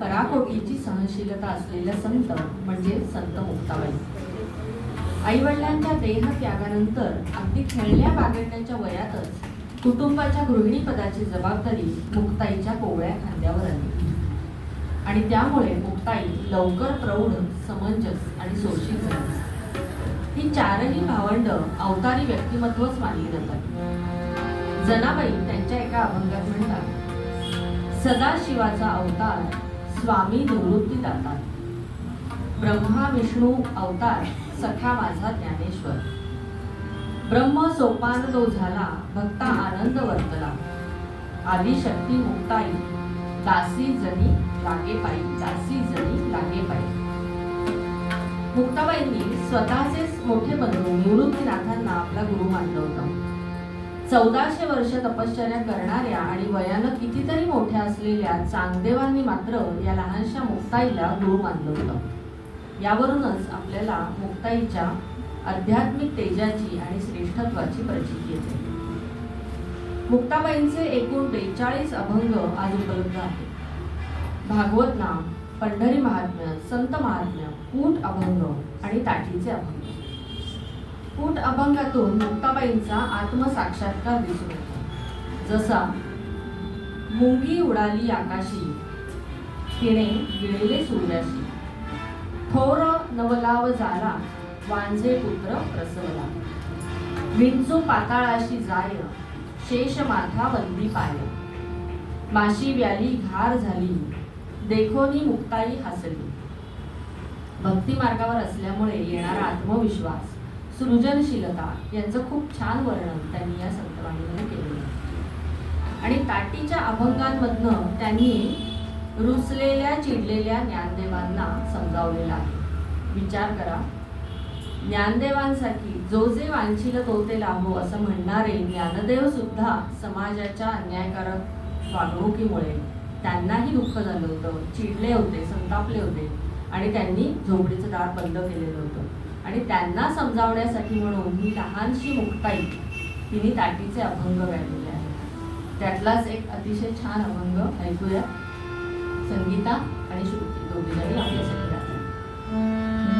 पराकोटीची सहनशीलता असलेल्या संत म्हणजे संत मुक्ताबाई. आईवडिलांच्या देहत्यागानंतर अगदी खेळण्या बागडण्याच्या वयातच कुटुंबाच्या गृहिणीपदाची जबाबदारी मुक्ताईच्या कोवळ्या खांद्यावर आली आणि त्यामुळे मुक्ताई लवकर प्रौढ, समंजस आणि सोशिक झाली. ही चारही भावंड अवतारी व्यक्तिमत्वच मानली जातात. जनाबाई त्यांच्या एका अभंगात म्हणतात, सदाशिवाचा अवतार स्वामी निवृत्तीदाता, ब्रह्मा विष्णू अवतार सखा माझा ज्ञानेश्वर, ब्रह्म सोपान तो झाला भक्ता आनंद वर्तला, आदिशक्ती मुक्ताई दासी जनी लागे पायी, दासी जनी लागे पायी. मुक्ताबाईंनी स्वतःचेच मोठे बंधू निवृत्तीनाथांना आपला गुरु मानलं होतं. 1400 वर्ष तपश्चर्या करणाऱ्या आणि वयानं कितीतरी मोठ्या असलेल्या चांगदेवांनी मात्र या लहानशा मुक्ताईला गुरु मानलं होतं. यावरूनच आपल्याला मुक्ताईच्या आध्यात्मिक तेजाची आणि श्रेष्ठत्वाची प्रचिती येते. मुक्ताबाईंचे एकूण 42 अभंग आज उपलब्ध आहेत. भागवत नाम, पंढरी महात्म्य, संत महात्म्य, कूट अभंग आणि ताटीचे अभंग. कूट अभंगातून मुक्ताबाईंचा आत्मसाक्षात्कार दिसून येतो. जसा मुंगी उडाली आकाशी, तिने गिळले सूर्याशी, थोर नवलाव झाला, वांझे पुत्र प्रसवला, विंचू पाताळाशी जाय, शेष माथा वंदी पाय, माशी व्याली घार झाली, देखोनी मुक्ताई हसली. भक्ती मार्गावर असल्यामुळे येणारा आत्मविश्वास, सृजनशीलता यांचं खूप छान वर्णन त्यांनी या संतवाणीमध्ये केलेलं आहे. आणि ताटीच्या अभंगांमधनं त्यांनी रुसलेल्या चिडलेल्या ज्ञानदेवांना समजावलेला आहे. विचार करा, ज्ञानदेवांसाठी जो जे वांछिल तो ते लाभो असं म्हणणारे ज्ञानदेव सुद्धा समाजाच्या अन्यायकारक वागणुकीमुळे त्यांनाही दुःख झालं होतं, चिडले होते, संतापले होते आणि त्यांनी झोपडीचं दार बंद केलेलं होतं. आणि त्यांना समजावण्यासाठी म्हणून ही लहानशी मुक्ताई तिने ताटीचे अभंग गायलेले आहेत. त्यातलाच एक अतिशय छान अभंग ऐकूया. संगीता आणि श्रुती दोघीजणी आपल्यासाठी गातात.